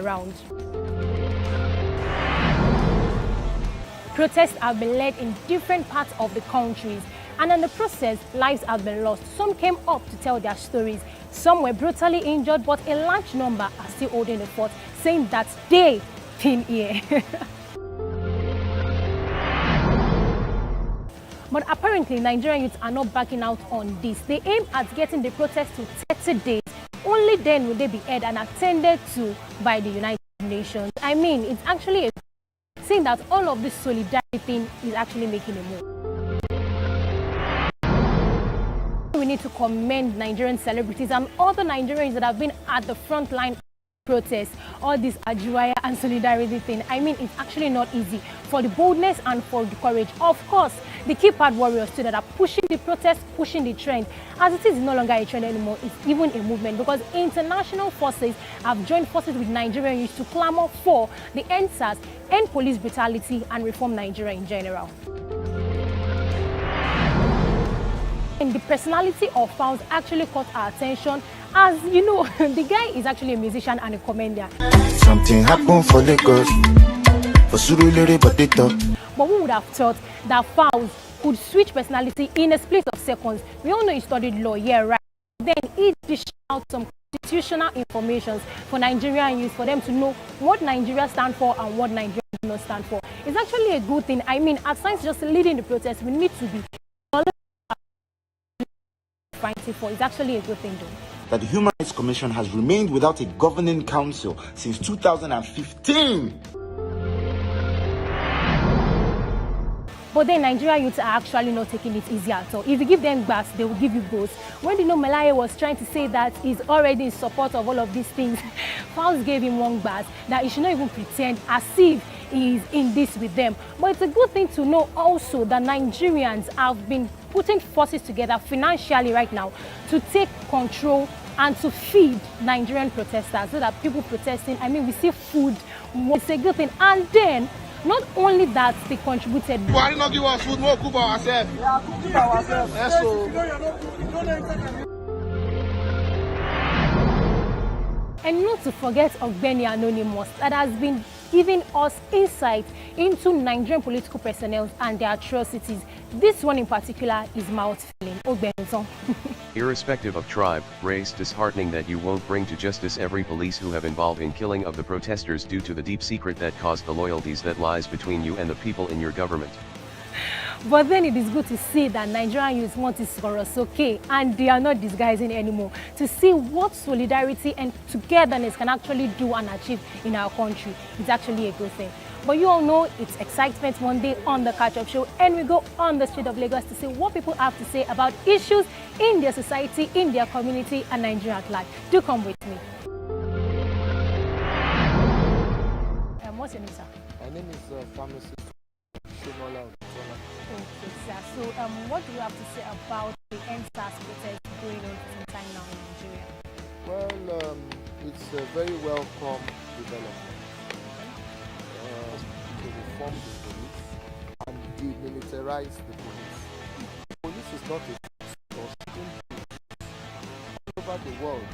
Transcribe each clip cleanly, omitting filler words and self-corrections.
around. Protests have been led in different parts of the countries, and in the process, lives have been lost. Some came up to tell their stories. Some were brutally injured, but a large number are still holding the fort, saying that they been here. But apparently, Nigerian youths are not backing out on this. They aim at getting the protest to 30 days. Only then will they be heard and attended to by the United Nations. I mean, it's actually saying that all of this solidarity thing is actually making a move. We need to commend Nigerian celebrities and other Nigerians that have been at the front line protests, all this Ajuaya and solidarity thing. I mean, it's actually not easy for the boldness and for the courage. Of course, the keypad warriors too that are pushing the protest, pushing the trend. As it is no longer a trend anymore, it's even a movement, because international forces have joined forces with Nigerian youth to clamor for the NSAS, end police brutality, and reform Nigeria in general. And the personality of Fowls actually caught our attention, as you know, the guy is actually a musician and a comedian. Something happened for Lagos, for Surulere, but they talk. But who would have thought that Fowls could switch personality in a split of seconds? We all know he studied law, yeah, right. Then he dished out some constitutional information for Nigerian youth, for them to know what Nigeria stands for and what Nigeria does not stand for. It's actually a good thing. I mean, at times just leading the protest, we need to be fighting for. It's actually a good thing, though. That the Human Rights Commission has remained without a governing council since 2015. But then Nigerian youths are actually not taking it easy at all. If you give them gas, they will give you both. When the Malaye was trying to say that he's already in support of all of these things, Fowls gave him one gas that he should not even pretend as if he is in this with them. But it's a good thing to know also that Nigerians have been putting forces together financially right now to take control and to feed Nigerian protesters, so that people protesting, I mean, we see food. It's a good thing. And then, not only that, they contributed. Why not give us food? We'll cook ourselves. Yeah, cooking ourselves. Yes, so. And not to forget Ogbeni Anonymous, that has been giving us insight into Nigerian political personnel and their atrocities. This one in particular is mouth-filling. Ogbeni. Irrespective of tribe, race, disheartening that you won't bring to justice every police who have involved in killing of the protesters due to the deep secret that caused the loyalties that lies between you and the people in your government. But then it is good to see that Nigerian youth want is for us, okay, and they are not disguising anymore, to see what solidarity and togetherness can actually do and achieve in our country. It's actually a good thing. But you all know it's Excitement Monday on the Catch Up Show, and we go on the street of Lagos to see what people have to say about issues in their society, in their community, and Nigeria at large. Do come with me. What's your name, sir? My name is Pharmacist Shimola. Okay, sir. So, what do you have to say about the NSAS protest going on sometime now in Nigeria? Well, it's a very welcome development to reform the police and demilitarize the police. The police is not a force. All over the world,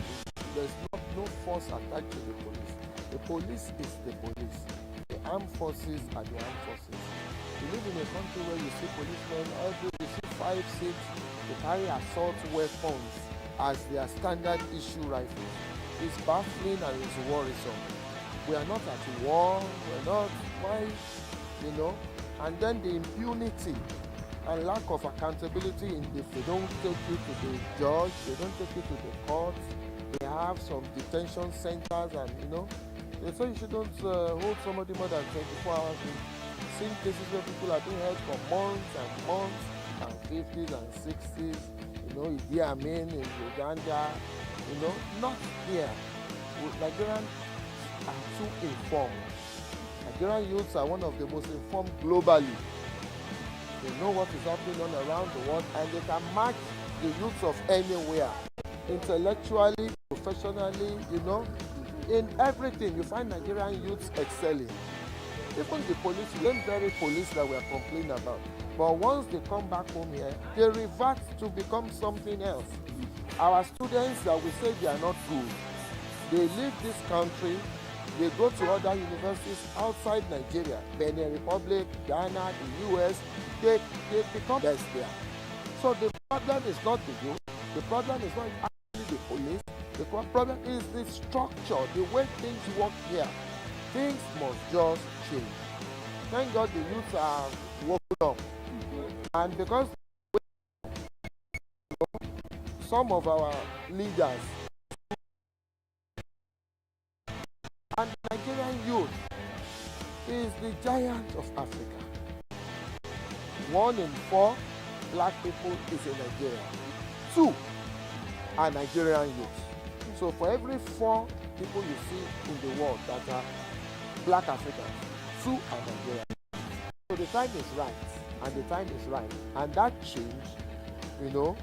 there's no force attached to the police. The police is the police. The armed forces are the armed forces. We live in a country where you see policemen, you see 5, 6, they carry assault weapons as their standard issue rifles. It's baffling and it's worrisome. We are not at war, we're not, why, you know? And then the impunity and lack of accountability in if they don't take you to the judge, they don't take you to the court, they have some detention centers and, you know, they say you shouldn't hold somebody more than 24 hours. We've seen cases where people are being held for months and 50s and 60s, you know, Idi Amin in Uganda, you know, not here. Nigerians are too informed. Nigerian youths are one of the most informed globally. They know what is happening on around the world and they can match the youths of anywhere. Intellectually, professionally, you know, in everything you find Nigerian youths excelling. Even the police, the very police that we are complaining about. But once they come back home here, they revert to become something else. Our students that we say they are not good, they leave this country, They go to other universities outside Nigeria, Benin Republic, Ghana, the US. They become best there. So the problem is not the youth. The problem is not actually the police. The problem is the structure, the way things work here. Things must just change. Thank God the youth are woken up. And because some of our leaders and the Nigerian youth is the giant of Africa. 1 in 4 black people is in Nigeria. 2 are Nigerian youth. So for every 4 people you see in the world that are black Africans, 2 are Nigerian. So the time is right, and the time is right. And that change, you know,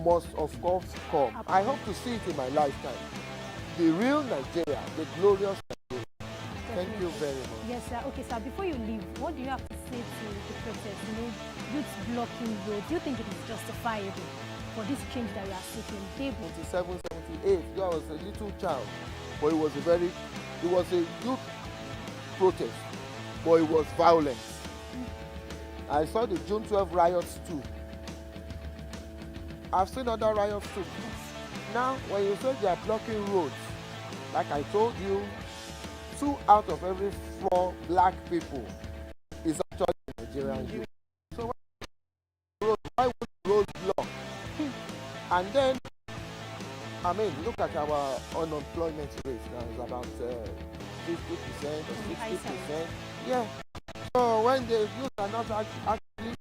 must of course come. I hope to see it in my lifetime. The real Nigeria, the glorious Nigeria. Thank you very much. Yes, sir. Okay, sir, before you leave, what do you have to say to the protest? You know, youth blocking roads. Do you think it is justifiable for this change that you are seeking? 77, 78, I was a little child, but it was a youth protest, but it was violent. I saw the June 12 riots too. I've seen other riots too. Now, when you say they are blocking roads, like I told you, 2 out of every 4 black people is actually Nigerian youth. So why would roads block? And then, I mean, look at our unemployment rate now. It's about 50% or 60%. Yeah. So when the youth are not actually engaged,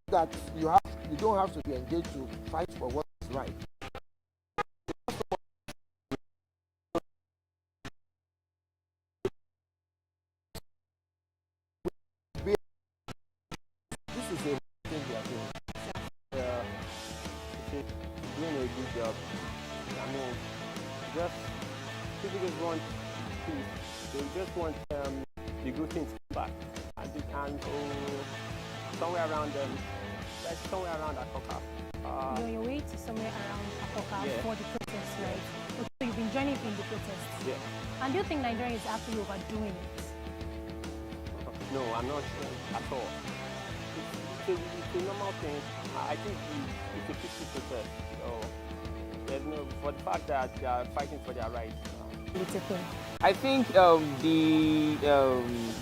that you don't have to be engaged to fight for what is right. This is a thing they are doing. Doing a good job. I mean, people just want peace. They just want the good things back. And somewhere around Akoka. You're on your way to somewhere around Akoka for the protest, right? Okay, so you've been joining in the protests. Yeah. And do you think Nigeria is actually overdoing it? No, I'm not sure at all. It's a normal thing. I think it's a peaceful protest. So there's no, for the fact that they are fighting for their rights. It's a thing. I think the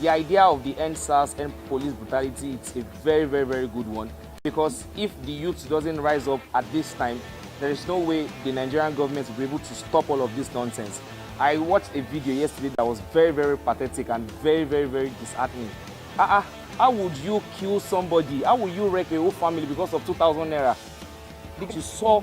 idea of the end SARS and police brutality, it's a very, very, very good one. Because if the youth doesn't rise up at this time, there is no way the Nigerian government will be able to stop all of this nonsense. I watched a video yesterday that was very, very pathetic and very, very, very disheartening. How would you kill somebody? How would you wreck a whole family because of 2,000 naira? Because you saw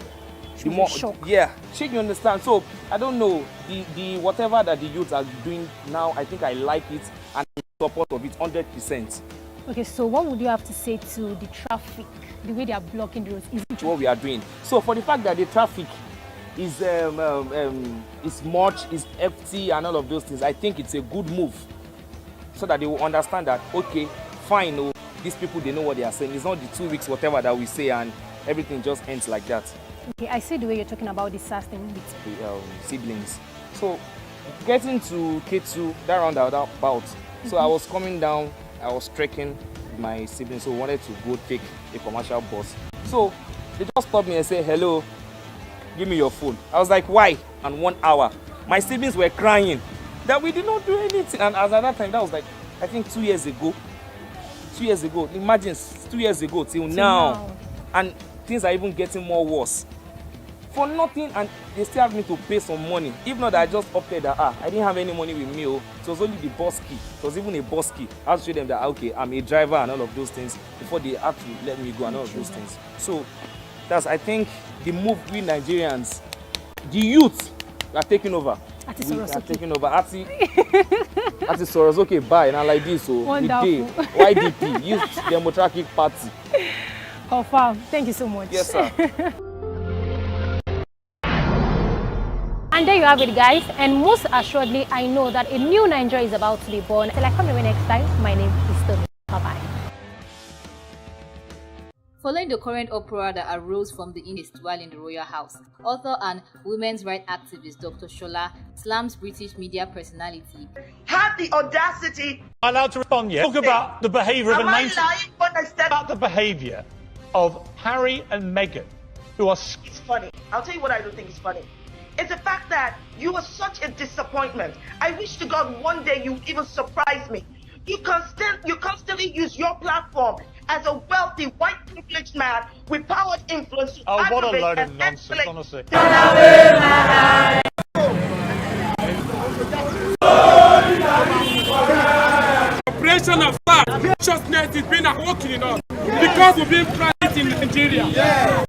the more, yeah, you understand. So I don't know, the whatever that the youth are doing now, I think I like it and in support of it 100%. Okay, so what would you have to say to the traffic, the way they are blocking the roads? Is it what we are doing? So for the fact that the traffic is much, is empty and all of those things, I think it's a good move so that they will understand that, okay, fine, oh, these people, they know what they are saying. It's not the 2 weeks, whatever that we say, and everything just ends like that. Okay, I see the way you're talking about the SARS thing with the siblings. So getting to K2, that roundabout, so I was coming down, I was trekking with my siblings, so I wanted to go take a commercial bus. So they just stopped me and said, hello, give me your phone. I was like, why? And 1 hour. My siblings were crying that we did not do anything. And as at that time, that was like, I think 2 years ago. 2 years ago, imagine 2 years ago till now. And things are even getting more worse. For nothing, and they still have me to pay some money. If not, I just opted that, I didn't have any money with me. Oh. It was only the bus key. It was even a bus key. I had to show them that, okay, I'm a driver and all of those things before they had to let me go and all of those things. So that's, I think, the move we Nigerians, the youth, are taking over. We are taking over. Ati Sorosoke bye, and I like this. So wonderful. YDP, Youth Democratic Party. Confirm. Thank you so much. Yes, sir. And there you have it, guys. And most assuredly, I know that a new Nigeria is about to be born. Till I come your way next time, my name is Tony. Bye-bye. Following the current uproar that arose from the inquest while in the royal house, author and women's rights activist Dr. Shola slams British media personality. Had the audacity. I'm allowed to respond yet. Talk about the behaviour of Am I lying when I said about the behaviour of Harry and Meghan, who are. It's funny. I'll tell you what I don't think is funny. It's the fact that you were such a disappointment. I wish to God one day you even surprise me. You constantly use your platform as a wealthy, white, privileged man with powered influence to What a aggravate load of and nonsense, escalate. honestly. Operation of fact, consciousness is being awoken in us because we've been private in Nigeria. Yeah.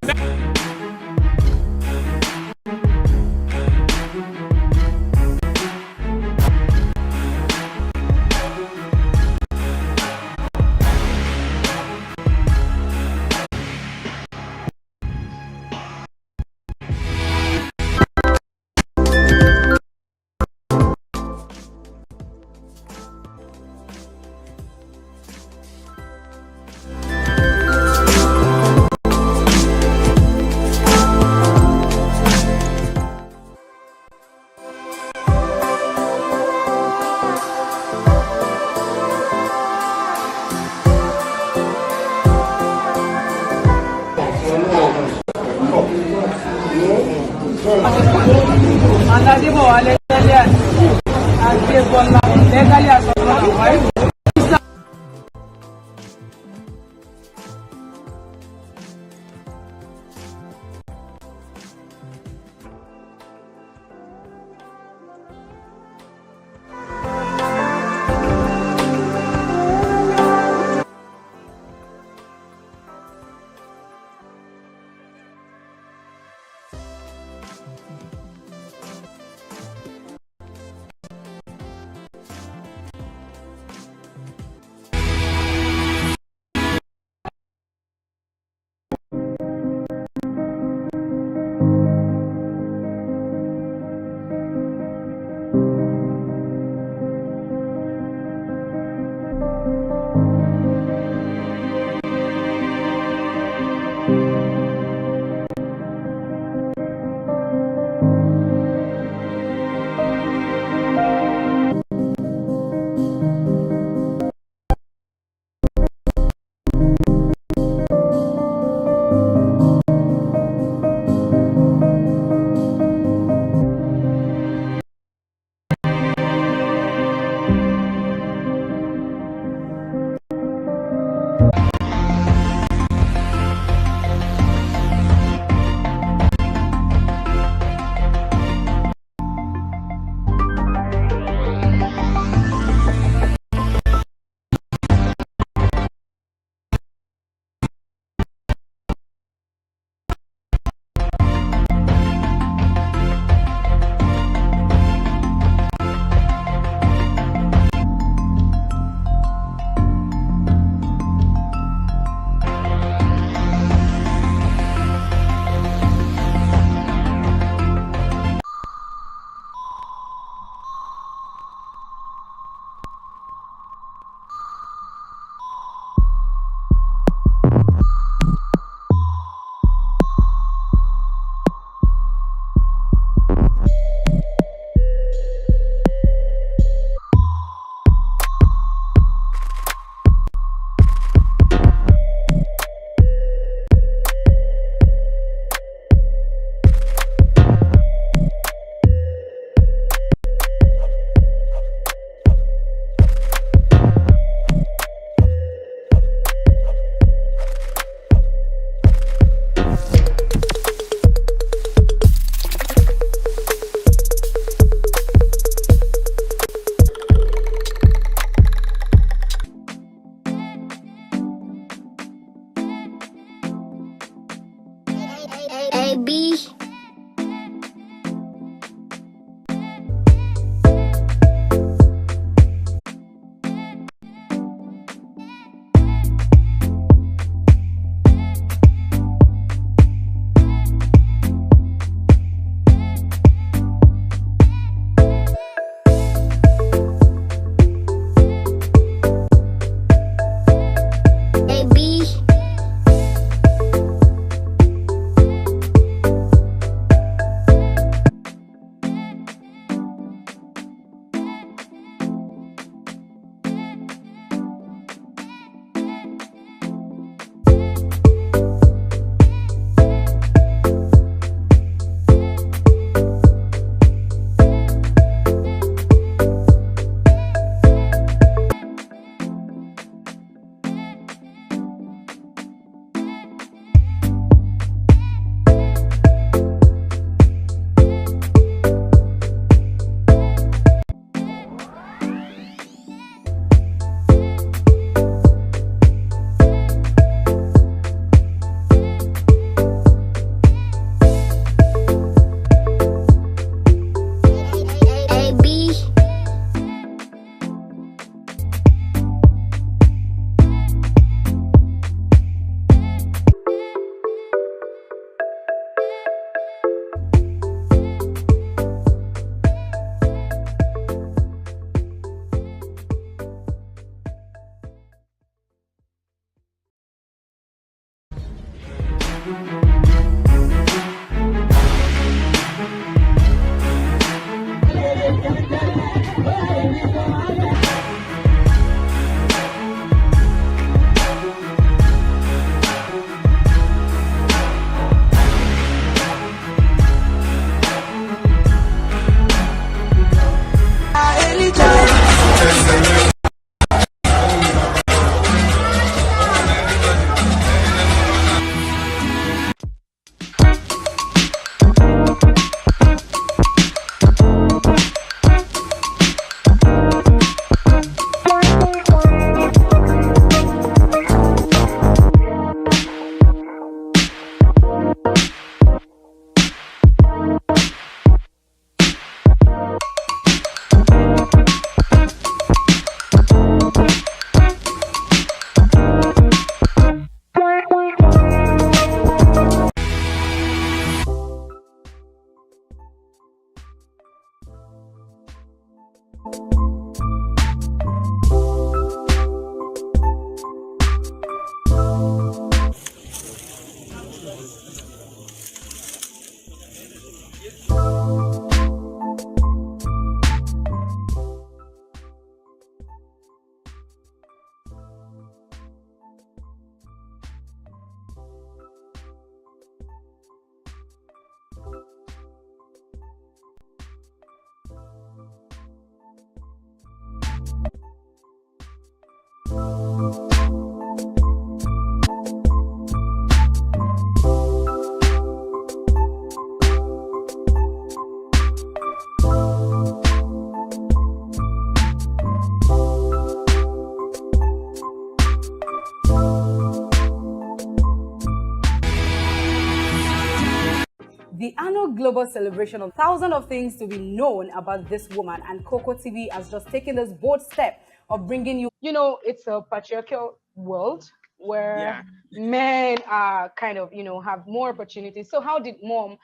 The annual global celebration of thousands of things to be known about this woman, and KOKO TV has just taken this bold step of bringing you. You know, it's a patriarchal world where men are kind of, have more opportunities. So how did mom,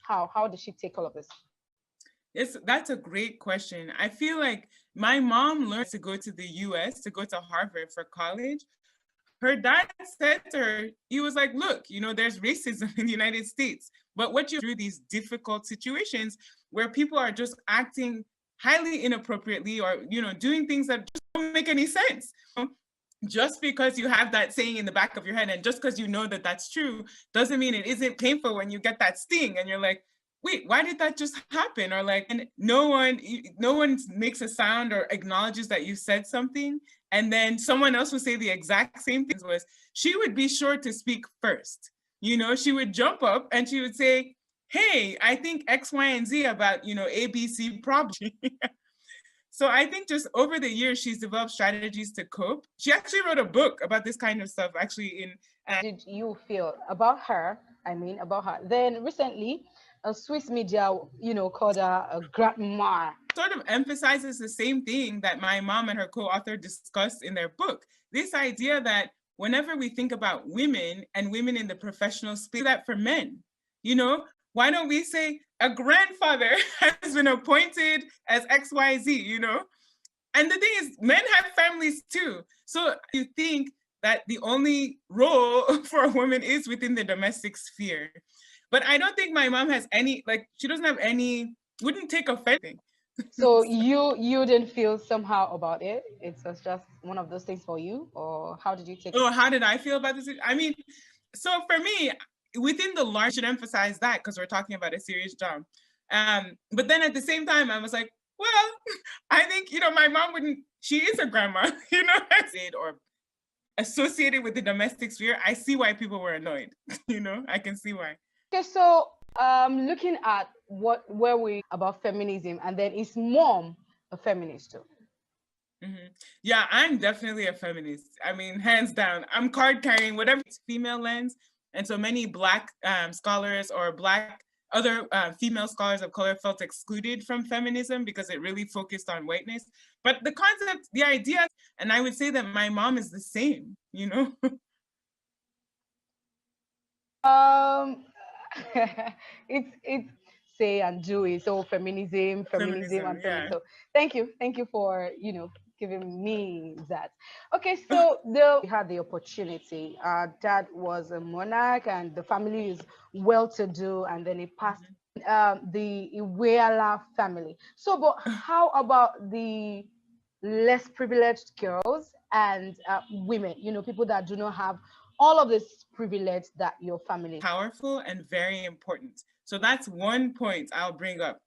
how did she take all of this? That's a great question. I feel like my mom learned to go to the US, to go to Harvard for college. Her dad said to her, he was like, look, there's racism in the United States, but what you through these difficult situations where people are just acting highly inappropriately or, doing things that just don't make any sense. Just because you have that saying in the back of your head and just because you know that that's true, doesn't mean it isn't painful when you get that sting and you're like, wait, why did that just happen? Or like, and no one makes a sound or acknowledges that you said something. And then someone else would say the exact same thing. Was she would be sure to speak first. She would jump up and she would say, hey, I think X, Y, and Z about, ABC problem. So I think just over the years, she's developed strategies to cope. She actually wrote a book about this kind of stuff, actually. Did you feel about her? Then recently, a Swiss media, called her a grandma. Sort of emphasizes the same thing that my mom and her co-author discussed in their book. This idea that whenever we think about women and women in the professional space, that for men, why don't we say a grandfather has been appointed as XYZ, And the thing is, men have families too. So you think that the only role for a woman is within the domestic sphere. But I don't think my mom has any, she doesn't have any, wouldn't take offense. So you didn't feel somehow about it? It was just one of those things for you? Or how did you take it? Oh, how did I feel about this? I mean, so for me, within the large, I should emphasize that because we're talking about a serious job. But then at the same time, I was like, well, I think, my mom wouldn't, she is a grandma, or associated with the domestic sphere. I see why people were annoyed, I can see why. Okay, so looking at where we about feminism, and then is mom a feminist too? Mm-hmm. Yeah, I'm definitely a feminist. I mean, hands down. I'm card carrying, whatever female lens. And so many Black scholars or other female scholars of color felt excluded from feminism because it really focused on whiteness. But the concept, the idea, and I would say that my mom is the same, It's say and do it. So feminism and feminism. Yeah. So thank you for giving me that. Okay, so we had the opportunity. Dad was a monarch, and the family is well-to-do, and then he passed the Iweala family. So, but how about the less privileged girls and women? People that do not have all of this privilege that your family. Powerful and very important. So that's one point I'll bring up.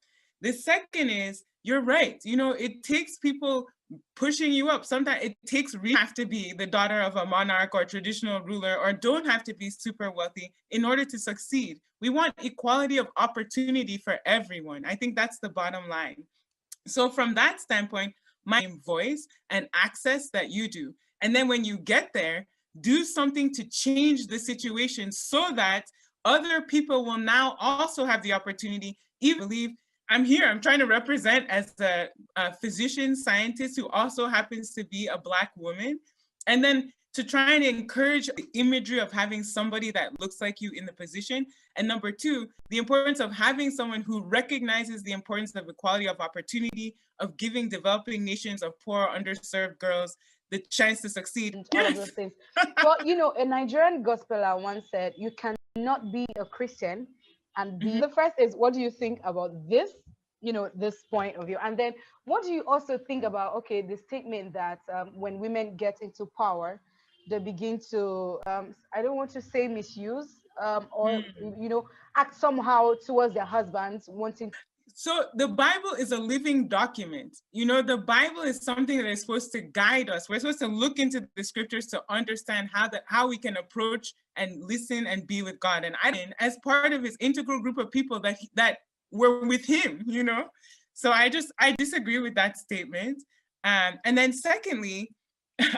The second is, you're right. It takes people pushing you up. Sometimes it takes you have to be the daughter of a monarch or traditional ruler, or don't have to be super wealthy in order to succeed. We want equality of opportunity for everyone. I think that's the bottom line. So from that standpoint, my voice and access that you do. And then when you get there, do something to change the situation so that other people will now also have the opportunity. Even believe I'm here, I'm trying to represent as a physician scientist who also happens to be a Black woman. And then to try and encourage the imagery of having somebody that looks like you in the position. And number two, the importance of having someone who recognizes the importance of equality of opportunity, of giving developing nations, of poor, underserved girls the chance to succeed. All of those things. Well, you know, a Nigerian gospeler once said, you cannot be a Christian and be. The first is, what do you think about this? You know, this point of view. And then what do you also think about, okay, the statement that when women get into power, they begin to, I don't want to say misuse, or, you know, act somehow towards their husbands wanting. So the Bible is a living document. You know, the Bible is something that is supposed to guide us. We're supposed to look into the scriptures to understand how we can approach and listen and be with God. And as part of his integral group of people that were with him, you know? So I disagree with that statement. And then secondly,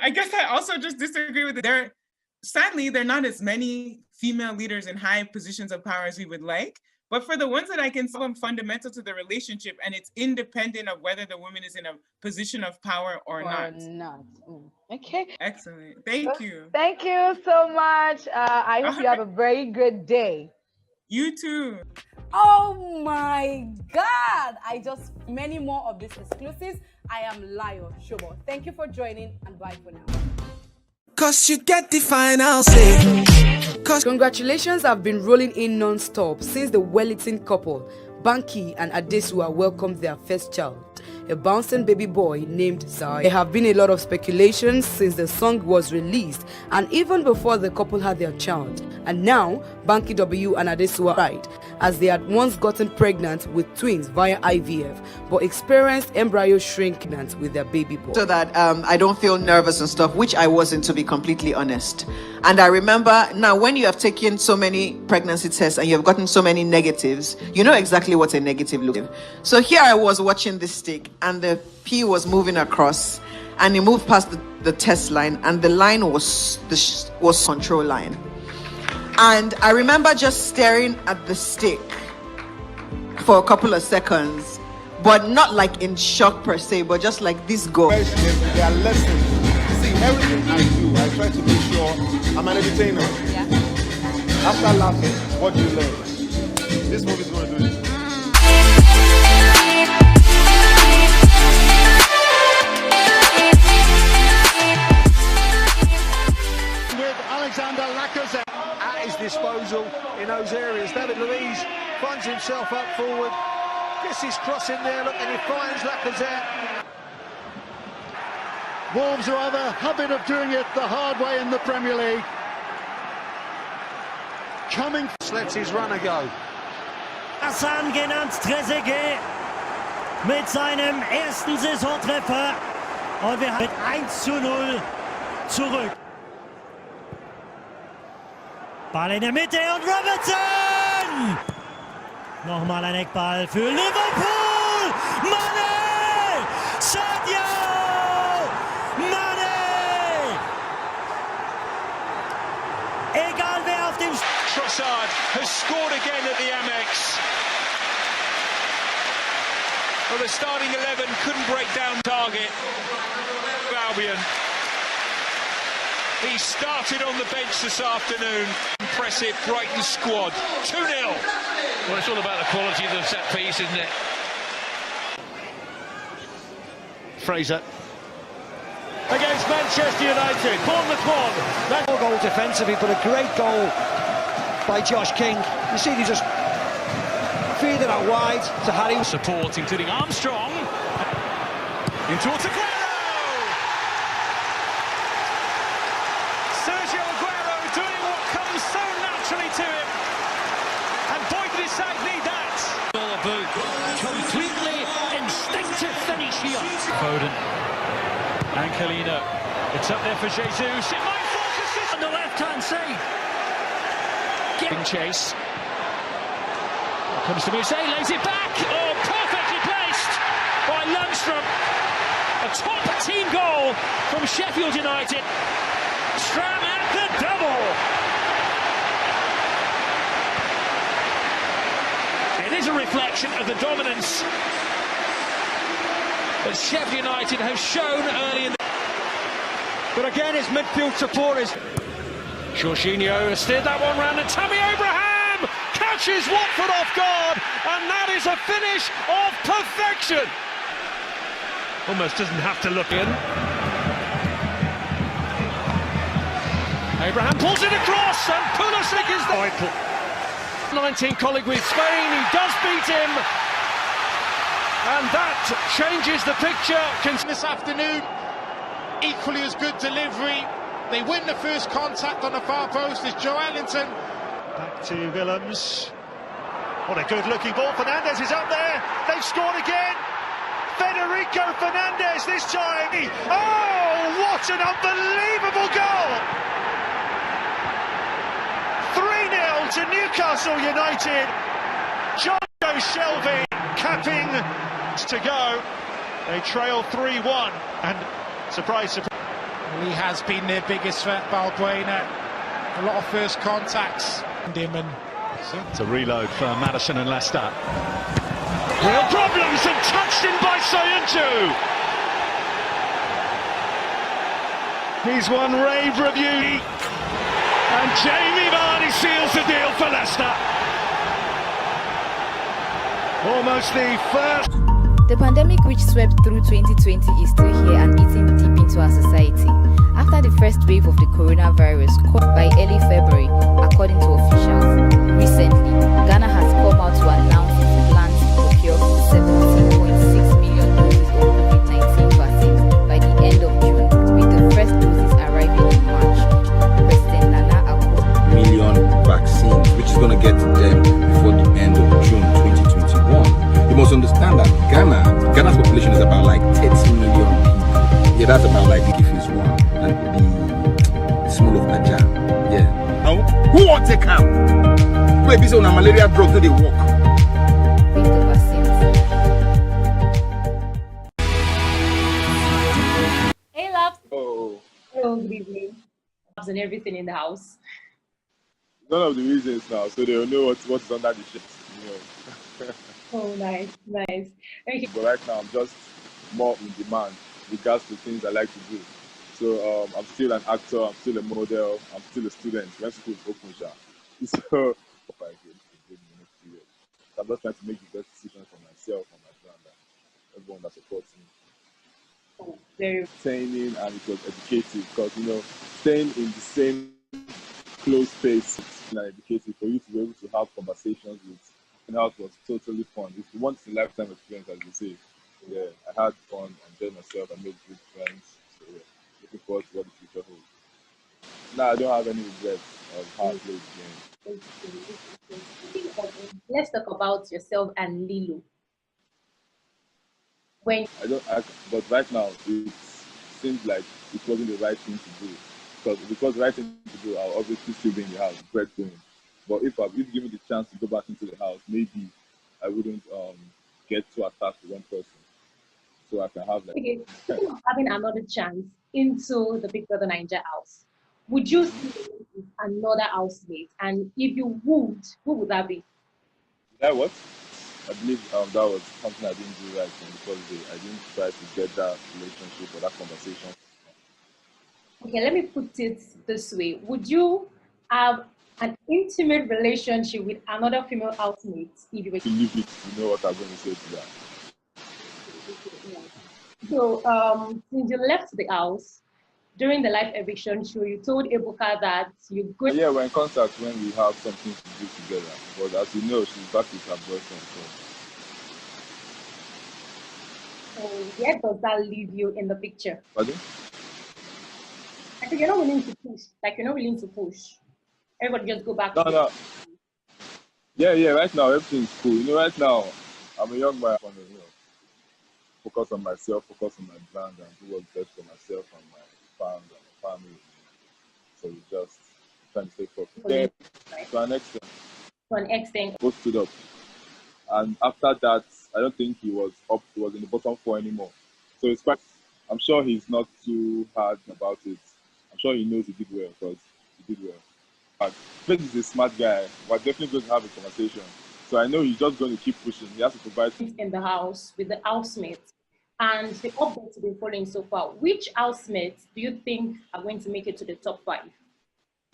I guess I also just disagree with it. Sadly, there are not as many female leaders in high positions of power as we would like. But for the ones that I can see them fundamental to the relationship, and it's independent of whether the woman is in a position of power or not. Okay. Excellent. Thank you. Thank you so much. I hope you have a very good day. You too. Oh my God. Many more of these exclusives. I am Layo Shobo. Thank you for joining, and bye for now. Cause you get the final say. Congratulations have been rolling in non-stop since the Wellington couple, Banky and Adesua, welcomed their first child, a bouncing baby boy named Zai. There have been a lot of speculations since the song was released and even before the couple had their child. And now, Banky W and Adesua died, as they had once gotten pregnant with twins via IVF, but experienced embryo shrinkage with their baby boy. So that I don't feel nervous and stuff, which I wasn't, to be completely honest. And I remember now, when you have taken so many pregnancy tests and you have gotten so many negatives, you know exactly what a negative looks like. So here I was watching this stick, and the P was moving across, and it moved past the test line, and the line was control line. And I remember just staring at the stick for a couple of seconds, but not like in shock per se, but just like this go. There are lessons. See, everything I do, I try to make sure I'm an entertainer. Yeah. After laughing, what do you learn? This movie is going to do it. His disposal in those areas. David Luiz finds himself up forward, gets his cross in there, look, and he finds Lacazette. Wolves are have a habit of doing it the hard way in the Premier League. Lets his runner go. Hassan genannt Trezeguet mit seinem ersten Saisontreffer, und wir haben mit 1:0 zurück. Ball in der Mitte und Robertson! Nochmal ein Eckball für Liverpool! Mane! Sadio! Mane! Egal wer auf dem... Trossard has scored again at the Amex. Well, the starting 11 couldn't break down target. Albion. He started on the bench this afternoon. Impressive Brighton squad. 2-0. Well, it's all about the quality of the set piece, isn't it? Fraser. Against Manchester United. Bournemouth won. That goal defensively, but a great goal by Josh King. You see, he just feed it out wide to Harry. Support, including Armstrong. In towards Aguero. Sergio Aguero doing what comes so naturally to him. And boy, did his side need that. All about completely instinctive finish here. Foden. And Kalina. It's up there for Jesus. It might focus on the left-hand side. In chase. Comes to Muse, lays it back. Oh, perfectly placed by Lundstrom. A top team goal from Sheffield United. Stram at the double. It is a reflection of the dominance that Sheffield United have shown early in the... But again, his midfield support is... Jorginho steered that one round, and Tammy Abraham catches Watford off guard, and that is a finish of perfection. Almost doesn't have to look in. Abraham pulls it across, and Pulisic is vital. 19 colleague with Spain, he does beat him, and that changes the picture. This afternoon, equally as good delivery. They win the first contact on the far post as Joe Ellington. Back to Willems. What a good-looking ball. Fernandes is up there. They've scored again. Federico Fernandes this time. Oh, what an unbelievable goal! 3-0 to Newcastle United. John Shelby capping to go. They trail 3-1 and surprise. He has been their biggest threat, Balbuena. A lot of first contacts. It's a reload for Maddison and Leicester. Real problems and touched in by Soyuncu. He's won rave review. And Jamie Vardy seals the deal for Leicester. Almost the first. The pandemic which swept through 2020 is still here and eating deep into our society. After the first wave of the coronavirus caught by early February, according to officials, recently, Ghana has come out to announce its plans to procure 17.6 million doses of COVID-19 vaccines by the end of June, with the first doses arriving in March. President Nana Akufo million vaccines, which is going to get to them before the end of June 2021. You must understand that Ghana's population is about like 30 million people. Yeah, that's about like the phase one and the small of Aja. Yeah. Now, who won't take out? Wait, this on a malaria drug, do they work? with the vaccines. Hey, love. Oh, Hello, good evening. And everything in the house. none of the reasons now, so they'll know what's under the sheet. You know. Oh, nice, nice. Okay. But right now, I'm just more in demand regards to things I like to do. So I'm still an actor, I'm still a model, I'm still a student when school is open. So I'm just trying to make the best decision for myself and my friend and everyone that supports me. Oh, very Training, and it was educative because staying in the same close space and educative for you to be able to have conversations with. And that was totally fun. It's once in a lifetime experience, as you say. Yeah, I had fun, enjoyed myself, I made good friends. So yeah, looking forward to what the future holds. No, I don't have any regrets of how I played the game. Let's talk about yourself and Lilo. When but right now it seems like it wasn't the right thing to do. Because if it was the right thing to do, I'll obviously still be in the house, bread going. But if given me the chance to go back into the house, maybe I wouldn't get too attached to one person. So I can have like okay, having another chance into the Big Brother Naija house, would you see another housemate? And if you would, who would that be? That what? I believe that was something I didn't do right from the first day. I didn't try to get that relationship or that conversation. Okay, let me put it this way. Would you have an intimate relationship with another female housemate if you were Believe it, you know what I'm going to say to that. So, since you left the house during the live eviction show, you told Ebuka that you're good. Yeah, we're in contact when we have something to do together. But as you know, she's back with her boyfriend. So, where does that leave you in the picture? Pardon? I think you're not willing to push. Like, you're not willing to push. Everybody just go back. No. Yeah, right now, everything's cool. Right now, I'm a young man. Focus on myself, focus on my brand, and do what's best for myself and my fans and my family. So we just trying to stay focused. Right. To an extent. To an extent. Both stood up. And after that, I don't think he was in the bottom four anymore. So it's quite, I'm sure he's not too hard about it. I'm sure he knows he did well because he did well. Fred is a smart guy. We're definitely going to have a conversation. So I know he's just going to keep pushing. He has to provide in the house with the housemates. and the updates we've been following so far, which housemates do you think are going to make it to the top 5?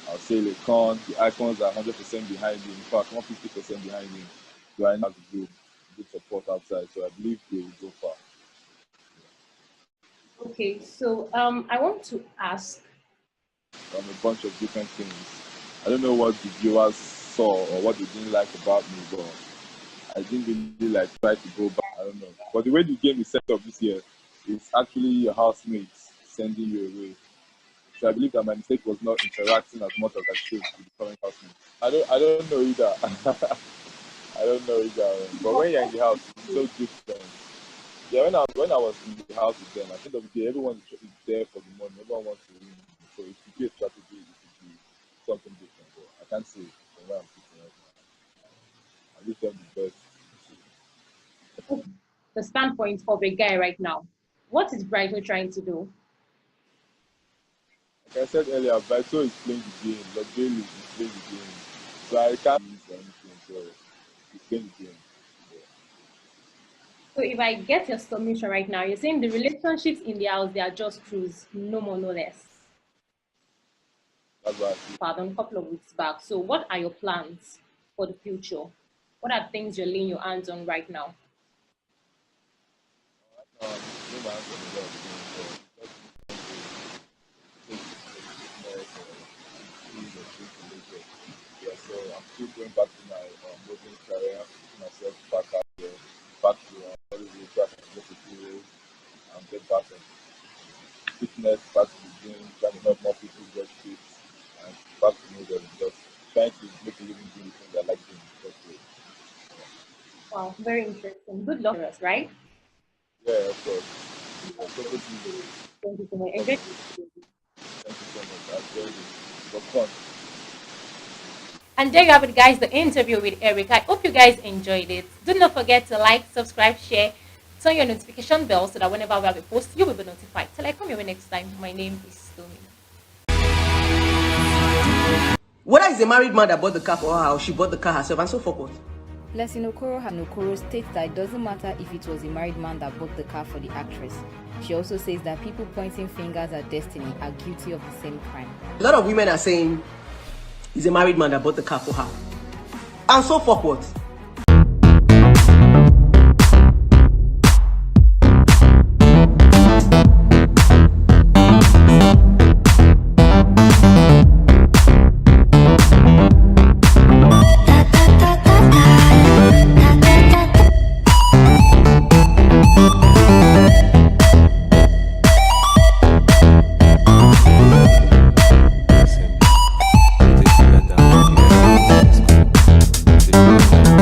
I'll say Lecon, the Icons are 100% behind him. In fact, 150% behind him. So I have good support outside. So I believe they will go far. Okay, so I want to ask. A bunch of different things. I don't know what the viewers saw or what they didn't like about me, but I didn't really like try to go back. I don't know. But the way the game is set up this year, it's actually your housemates sending you away. So I believe that my mistake was not interacting as much as I should with the current housemates. I don't know either. I don't know either. But when you're in the house, it's so different. Yeah, when I was in the house with them, I think of the day everyone is there for the money. Everyone wants to win. So it could be a strategy, it could be something different. But I can't say from where I'm sitting right now. I wish them the best. The standpoint of a guy right now, what is Brighto trying to do? Like I said earlier, Brighto is playing the game. Lodale is playing the game. So I can't use anything. So he's playing the game. So if I get your submission right now, you're saying the relationships in the house, they are just cruise, no more, no less. That's what I see. Pardon, a couple of weeks back. So what are your plans for the future? What are things you're laying your hands on right now? My hands on a lot of things. Yeah, so I'm still going back to my modeling career, putting myself back out there, back to Hollywood, back to get the videos, and get back on fitness, back to the gym, trying to help more people get fit, and back to modeling, just trying to make a living doing the things I like doing. Wow, very interesting. Good luck for us, right? Yeah, of course. Yeah, so good to you. Thank you so much. Thank you so much. I enjoyed it. It was fun. And there you have it, guys, the interview with Eric. I hope you guys enjoyed it. Do not forget to like, subscribe, share, turn your notification bell so that whenever we have a post, you will be notified. Till I come your way next time, my name is Tomi. Whether it's a married man that bought the car for her or she bought the car herself and so forth. Blessing Okoro states that it doesn't matter if it was a married man that bought the car for the actress. She also says that people pointing fingers at Destiny are guilty of the same crime. A lot of women are saying it's a married man that bought the car for her. And so forth what? Take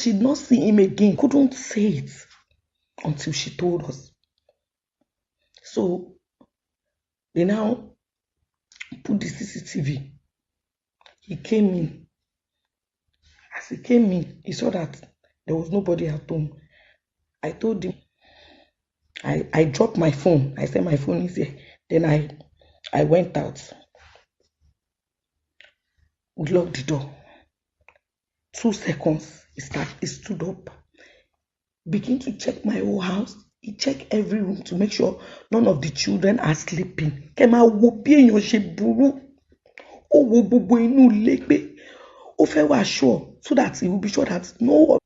she'd not seen him again. Couldn't say it until she told us. So they now put the CCTV. He came in. As he came in, he saw that there was nobody at home. I told him, I dropped my phone. I said my phone is here. Then I went out. We locked the door. 2 seconds, he stood up. Begin to check my whole house. He checked every room to make sure none of the children are sleeping. Kema wo bi eyan se buru. O wo gbogbo inu ile pe. O fe wa sure so that he will be sure that no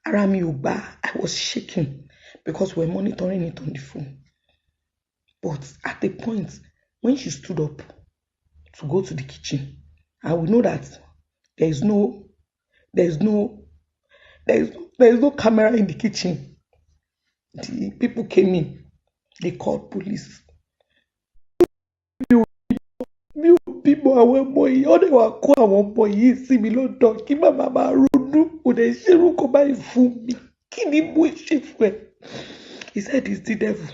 ara mi o gba. I was shaking because we're monitoring it on the phone. But at the point when she stood up to go to the kitchen, I will know that there is no camera in the kitchen. The people came in. They called police. People àwọn ọmọ yìí ọdẹ wà kó àwọn ọmọ yìí sí mi lọ́dọ̀ kí màmá máa ronú kò dẹ̀ ṣerú kó báyìí fún mi kí ni mo ṣe fún ẹ. He said it's the devil.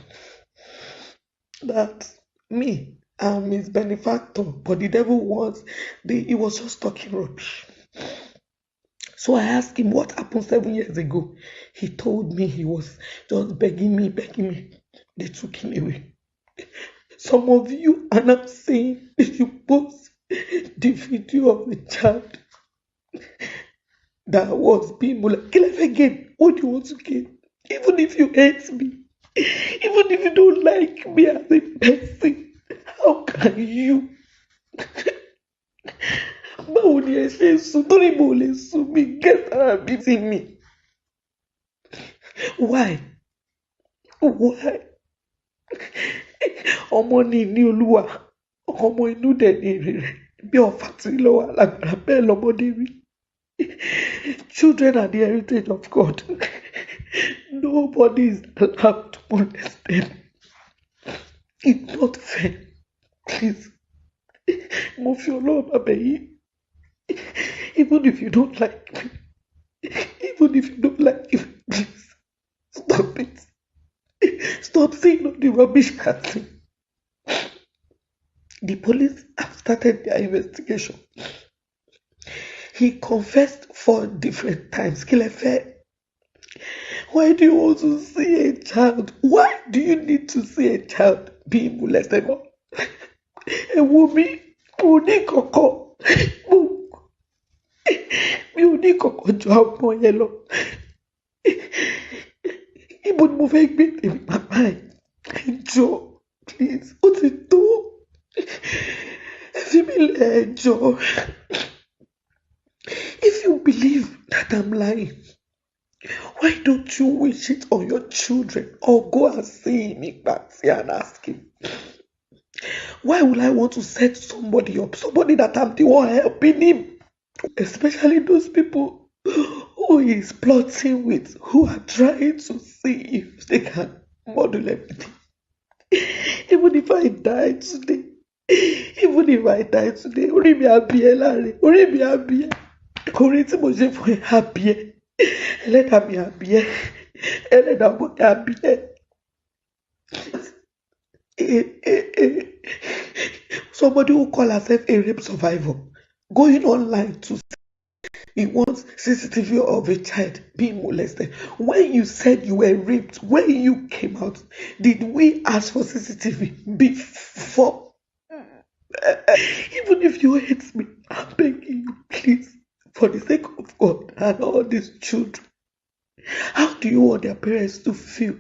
That me, I'm his benefactor, but the devil he was just talking rubbish. So I asked him what happened 7 years ago. He told me he was just begging me. They took him away. Some of you are now saying if you post the video of the child that was being molested, kill him again. What do you want to gain? Even if you hate me, even if you don't like me as a person, how can you? Báwo ni ẹ ṣe sùn torí mo lè sùn mi get ara mi sí mi? Why? Ọmọ ni ní Olúwa, ọmọ inú dẹ̀ ní èrè rẹ̀, bí ọ̀fà tí lọ́wọ́ alágbára bẹ́ẹ̀ lọ́mọdé rí. Children are the heritage of God. Nobody is allowed to molest them. It's not fair. Please. Mo fi Ọlọ́run bẹ̀ yín. Even if you don't like me, please stop it. Stop saying all the rubbish casting. The police have started their investigation. He confessed 4 different times. Kilefe, why do you want to see a child? Why do you need to see a child being molested? A woman who need koko. Mi ò ní koko jọ ọmọ yẹn lọ. Ibo ni mo fẹ́ gbé tèmi bàbá ẹ̀? Ẹ jọ̀ọ́, please, ó ti tó. Ẹ fi mí lẹ̀, ẹ jọ̀ọ́. If you believe that I'm lying, why don't you wish it on your children or go and see him back and ask him? Why would I want to set somebody up, somebody that I'm the one helping him? Especially those people who he is plotting with, who are trying to see if they can model everything. Even if I die today, orí mi àbíyẹ́ láre, orí mi àbíyẹ́, orí tí mo ṣe fún ẹ àbíyẹ́, ẹlẹ́dàá mi àbíyẹ́, ẹlẹ́dàá ọmọ mi àbíyẹ́. Somebody who call herself a rape survivor, going online to say he wants CCTV of a child being molested. When you said you were raped, when you came out, did we ask for CCTV before? Even if you hate me, I'm begging you, please, for the sake of God and all these children, how do you want their parents to feel?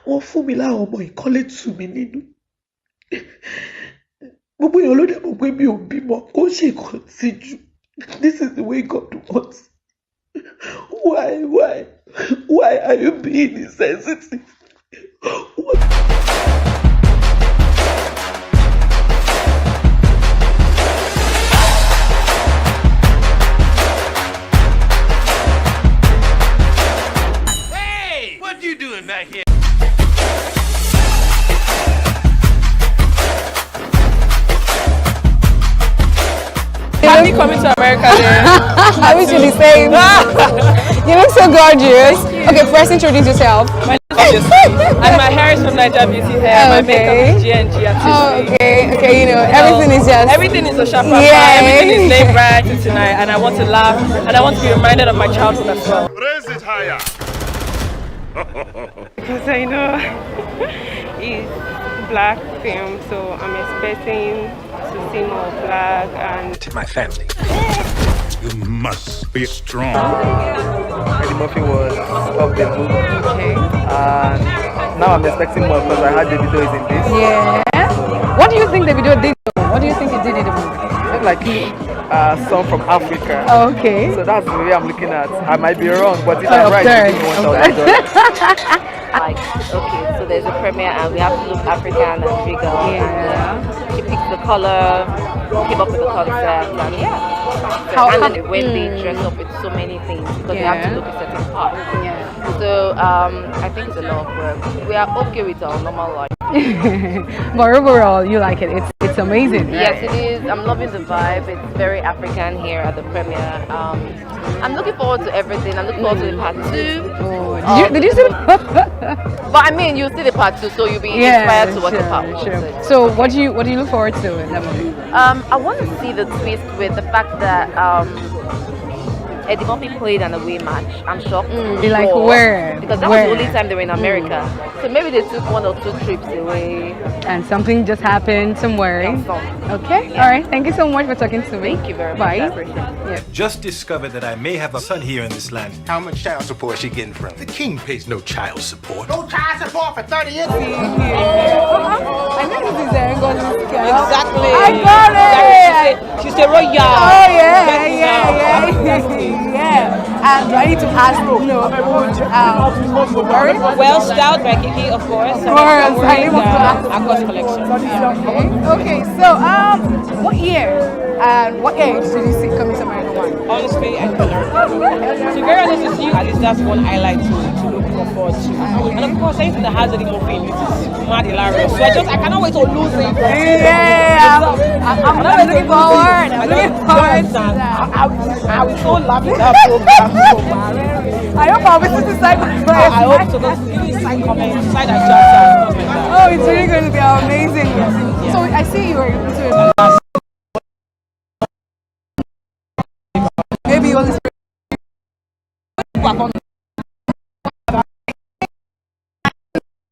Wọ́n fún mi láwọn ọmọ ìkọ́lé tù mí nínú. Gbogbo èèyàn ló dẹ̀ mọ̀ pé mi ò bímọ, ó ṣe nǹkan tìjú. This is the way God wants. Why are you being insensitive? Hey, what are you doing back here? Family coming to America America then. I wish you the same. You look so gorgeous. Okay, first introduce yourself. My and my hair is from Niger Beauty Hair. My makeup is G&G Artistry. Oh, okay, you know, everything is just... Everything is a sharp Yeah. Everything is laid bright tonight, and I want to laugh, and I want to be reminded of my childhood as well. Raise it higher. Because I know it's black film, so I'm expecting to see more black and... To my family. You must be strong. Eddie Murphy was of the book. Okay. And now I'm expecting more because I heard Davido is in this. Yeah. What do you think Davido did? What do you think he did in the movie? It's like a song from Africa. Okay. So that's the way I'm looking at. I might be wrong, but if I'm right, give me $1,000. Like, okay, so there's a premiere and we have to look African and bigger. Yeah. She picked the color, came up with the concept, and yeah. And then when they dress up with so many things because they have to look a certain part. Yeah. So I think it's a lot of work. We are okay with our normal life. But overall, you like it. It's amazing. Right? Yes, it is. I'm loving the vibe. It's very African here at the premiere. I'm looking forward to everything. I'm looking forward to the part 2. Did you see? But I mean, you see the part 2, so you'll be inspired to watch the part 1. Sure. So what do you look forward to in that movie? I want to see the twist with the fact that Eddie Murphy played an away match. I'm shocked. Like where? Because that was the only time they were in America. So maybe they took 1 or 2 trips away. And something just happened somewhere. Okay. All right. Thank you so much for talking to me. Thank you very much. Bye. I appreciate it. Yeah. Just discovered that I may have a son here in this land. How much child support is she getting from? The king pays no child support. No child support for 30 years. I know this is Ngozi's girl. Exactly. I got it. She's a royal. Oh yeah. And I need to ask, very well styled by Kiki, of course. Of course, I need to ask. Aqua's collection. Okay. So what year and what age did you see Coming to America 1? Honestly, I don't know. To be very honest with you, at least that's one I like to look forward to. And of course, anything that has Eddie Murphy in it is mad hilarious. So I cannot wait to lose it. Yeah, I'm looking forward. I'm looking forward to that. I will so laugh in that program. I hope I'll be sitting side by side. I hope so. There's really side comments, side and chat. Oh, it's really going to be amazing. So I see you were into a